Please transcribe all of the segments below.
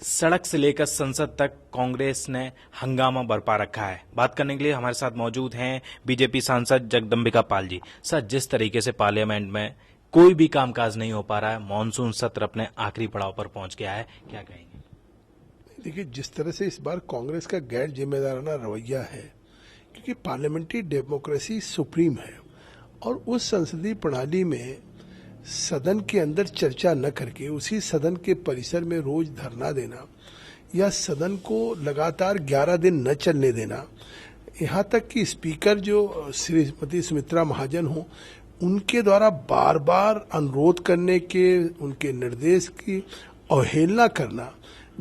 सड़क से लेकर संसद तक कांग्रेस ने हंगामा बरपा रखा है। बात करने के लिए हमारे साथ मौजूद हैं बीजेपी सांसद जगदम्बिका पाल जी। सर, जिस तरीके से पार्लियामेंट में कोई भी कामकाज नहीं हो पा रहा है, मॉनसून सत्र अपने आखिरी पड़ाव पर पहुंच गया है, क्या कहेंगे? देखिए, जिस तरह से इस बार कांग्रेस का गैर जिम्मेदाराना रवैया है, क्योंकि पार्लियामेंट्री डेमोक्रेसी सुप्रीम है और उस संसदीय प्रणाली में सदन के अंदर चर्चा न करके उसी सदन के परिसर में रोज धरना देना या सदन को लगातार 11 दिन न चलने देना, यहाँ तक कि स्पीकर जो श्रीमती सुमित्रा महाजन हो, उनके द्वारा बार बार अनुरोध करने के, उनके निर्देश की अवहेलना करना,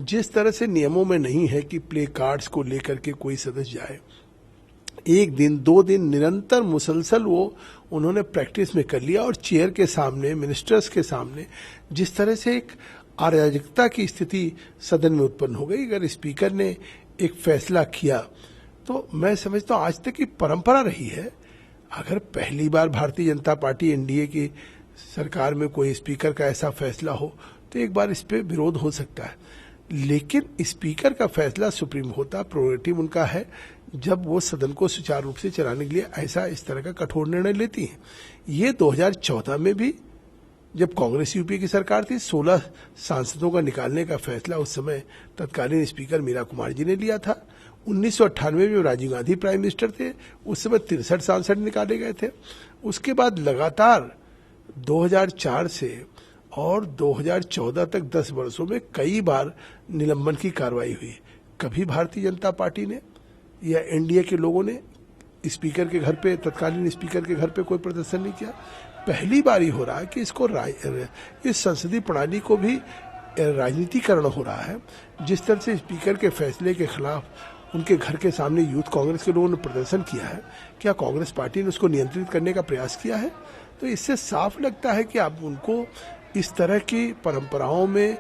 जिस तरह से नियमों में नहीं है कि प्ले कार्ड्स को लेकर के कोई सदस्य जाए, एक दिन 2 दिन निरंतर मुसलसल वो उन्होंने प्रैक्टिस में कर लिया और चेयर के सामने, मिनिस्टर्स के सामने जिस तरह से एक अराजकता की स्थिति सदन में उत्पन्न हो गई। अगर स्पीकर ने एक फैसला किया तो मैं समझता हूँ आज तक की परंपरा रही है, अगर पहली बार भारतीय जनता पार्टी एनडीए की सरकार में कोई स्पीकर का ऐसा फैसला हो तो एक बार इस पे विरोध हो सकता है, लेकिन स्पीकर का फैसला सुप्रीम होता, प्रोरेटिव उनका है जब वो सदन को सुचारू रूप से चलाने के लिए ऐसा इस तरह का कठोर निर्णय लेती है। ये 2014 में भी जब कांग्रेस यूपी की सरकार थी, 16 सांसदों का निकालने का फैसला उस समय तत्कालीन स्पीकर मीरा कुमार जी ने लिया था। 1998 में राजीव गांधी प्राइम मिनिस्टर थे, उस समय 63 सांसद निकाले गए थे। उसके बाद लगातार 2004 से और 2014 तक 10 वर्षों में कई बार निलंबन की कार्रवाई हुई। कभी भारतीय जनता पार्टी ने या एनडीए के लोगों ने स्पीकर के घर पे, तत्कालीन स्पीकर के घर पे कोई प्रदर्शन नहीं किया। पहली बार ही हो रहा है कि इसको इस संसदीय प्रणाली को भी राजनीतिकरण हो रहा है। जिस तरह से स्पीकर के फैसले के खिलाफ उनके घर के सामने यूथ कांग्रेस के लोगों ने प्रदर्शन किया है, क्या कांग्रेस पार्टी ने उसको नियंत्रित करने का प्रयास किया है? तो इससे साफ लगता है कि अब उनको इस तरह की परंपराओं में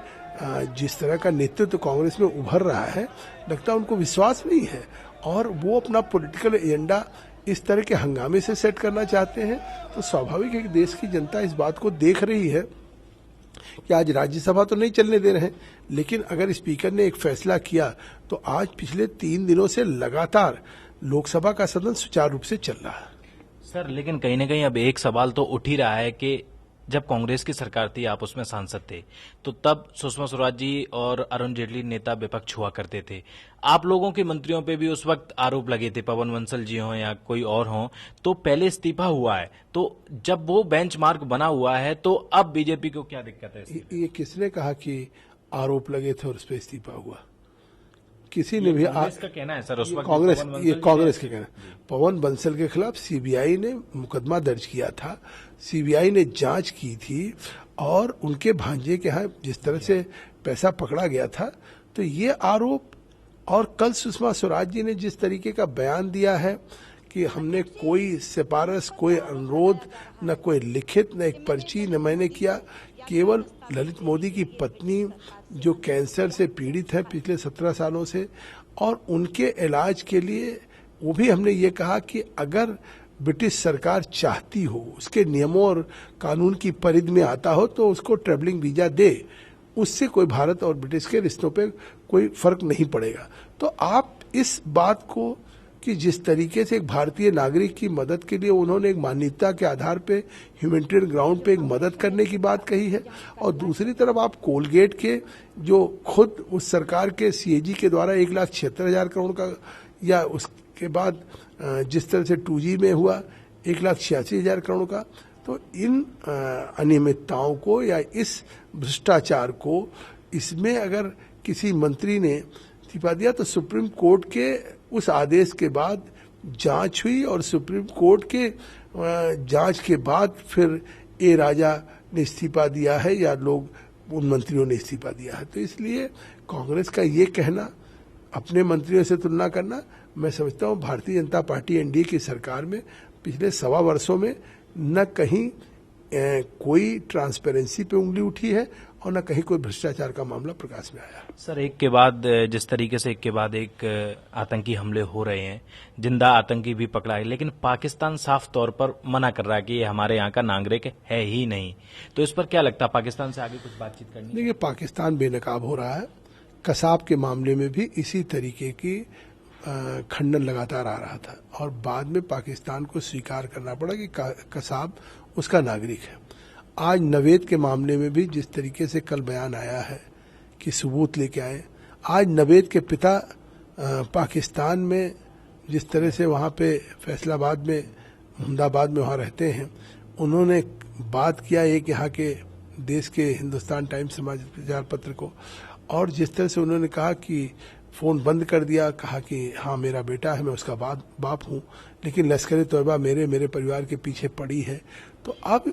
जिस तरह का नेतृत्व कांग्रेस में उभर रहा है, लगता है उनको विश्वास नहीं है और वो अपना पॉलिटिकल एजेंडा इस तरह के हंगामे से सेट करना चाहते हैं। तो स्वाभाविक है कि देश की जनता इस बात को देख रही है कि आज राज्यसभा तो नहीं चलने दे रहे हैं, लेकिन अगर स्पीकर ने एक फैसला किया तो आज पिछले 3 दिनों से लगातार लोकसभा का सदन सुचारू रूप से चल रहा है। सर, लेकिन कहीं ना कहीं अब एक सवाल तो उठ ही रहा है कि जब कांग्रेस की सरकार थी, आप उसमें सांसद थे, तो तब सुषमा स्वराज जी और अरुण जेटली नेता विपक्ष हुआ करते थे। आप लोगों के मंत्रियों पे भी उस वक्त आरोप लगे थे, पवन बंसल जी हों या कोई और हों, तो पहले इस्तीफा हुआ है, तो जब वो बेंचमार्क बना हुआ है तो अब बीजेपी को क्या दिक्कत है? ये किसने कहा कि आरोप लगे थे और उस पर इस्तीफा हुआ? किसी ने भी कांग्रेस का कहना है सर, उस वक्त कांग्रेस के कहना। पवन बंसल के खिलाफ सीबीआई ने मुकदमा दर्ज किया था, सीबीआई ने जांच की थी और उनके भांजे के यहाँ जिस तरह से पैसा पकड़ा गया था, तो ये आरोप, और कल सुषमा स्वराज जी ने जिस तरीके का बयान दिया है कि हमने कोई सिफारिश, कोई अनुरोध, न कोई लिखित, न एक पर्ची न मैंने किया, केवल ललित मोदी की पत्नी जो कैंसर से पीड़ित है पिछले 17 सालों से, और उनके इलाज के लिए वो भी हमने ये कहा कि अगर ब्रिटिश सरकार चाहती हो, उसके नियमों और कानून की परिधि में आता हो तो उसको ट्रैवलिंग वीजा दे, उससे कोई भारत और ब्रिटिश के रिश्तों पे कोई फर्क नहीं पड़ेगा। तो आप इस बात को कि जिस तरीके से एक भारतीय नागरिक की मदद के लिए उन्होंने एक मान्यता के आधार पे, ह्यूमैनिटेरियन ग्राउंड पे एक मदद करने की बात कही है, और दूसरी तरफ आप कोलगेट के जो खुद उस सरकार के सीएजी के द्वारा 1,76,000 करोड़ का, या उसके बाद जिस तरह से 2G में हुआ 1,86,000 करोड़ का, तो इन अनियमितताओं को या इस भ्रष्टाचार को, इसमें अगर किसी मंत्री ने इस्तीफा दिया तो सुप्रीम कोर्ट के उस आदेश के बाद जांच हुई और सुप्रीम कोर्ट के जांच के बाद फिर ए राजा ने इस्तीफा दिया है या लोग उन मंत्रियों ने इस्तीफा दिया है। तो इसलिए कांग्रेस का ये कहना, अपने मंत्रियों से तुलना करना, मैं समझता हूँ भारतीय जनता पार्टी एनडीए की सरकार में पिछले 1.25 वर्षों में न कहीं कोई ट्रांसपेरेंसी पे उंगली उठी है और न कहीं कोई भ्रष्टाचार का मामला प्रकाश में आया। सर, एक के बाद जिस तरीके से एक के बाद एक आतंकी हमले हो रहे हैं, जिंदा आतंकी भी पकड़ा है, लेकिन पाकिस्तान साफ तौर पर मना कर रहा है कि ये हमारे यहाँ का नागरिक है ही नहीं। तो इस पर क्या लगता है, पाकिस्तान से आगे कुछ बातचीत करनी? देखिए, पाकिस्तान बेनकाब हो रहा है, कसाब के मामले में भी इसी तरीके की खंडन लगातार आ रहा था और बाद में पाकिस्तान को स्वीकार करना पड़ा कि कसाब उसका नागरिक है। आज नवेद के मामले में भी जिस तरीके से कल बयान आया है कि सबूत लेके आए, आज नवेद के पिता पाकिस्तान में जिस तरह से वहाँ पे फैसलाबाद में, अहमदाबाद में वहाँ रहते हैं, उन्होंने बात किया एक यहाँ के देश के हिंदुस्तान टाइम्स समाचार पत्र को, और जिस तरह से उन्होंने कहा कि फ़ोन बंद कर दिया, कहा कि हाँ मेरा बेटा है, मैं उसका बाप हूँ, लेकिन लश्कर तोयबा मेरे परिवार के पीछे पड़ी है। तो अब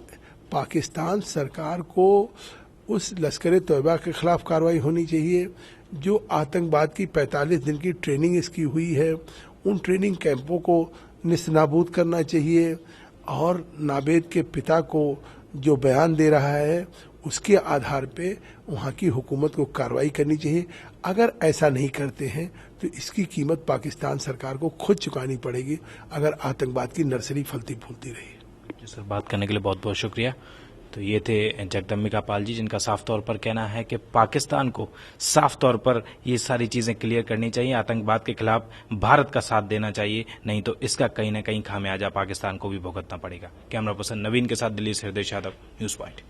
पाकिस्तान सरकार को उस लश्कर तोयबा के खिलाफ कार्रवाई होनी चाहिए। जो आतंकवाद की 45 दिन की ट्रेनिंग इसकी हुई है, उन ट्रेनिंग कैंपों को निस्तनाबूद करना चाहिए और नावेद के पिता को जो बयान दे रहा है उसके आधार पे वहाँ की हुकूमत को कार्रवाई करनी चाहिए। अगर ऐसा नहीं करते हैं तो इसकी कीमत पाकिस्तान सरकार को खुद चुकानी पड़ेगी अगर आतंकवाद की नर्सरी फलती फूलती रही। जी सर, बात करने के लिए बहुत बहुत शुक्रिया। तो ये थे जगदम्बिका पाल जी, जिनका साफ तौर पर कहना है कि पाकिस्तान को साफ तौर पर ये सारी चीज़ें क्लियर करनी चाहिए, आतंकवाद के खिलाफ भारत का साथ देना चाहिए, नहीं तो इसका कहीं ना कहीं खामियाजा पाकिस्तान को भी भुगतना पड़ेगा। कैमरा पर्सन नवीन के साथ दिल्ली से हृदय यादव, न्यूज़ पॉइंट।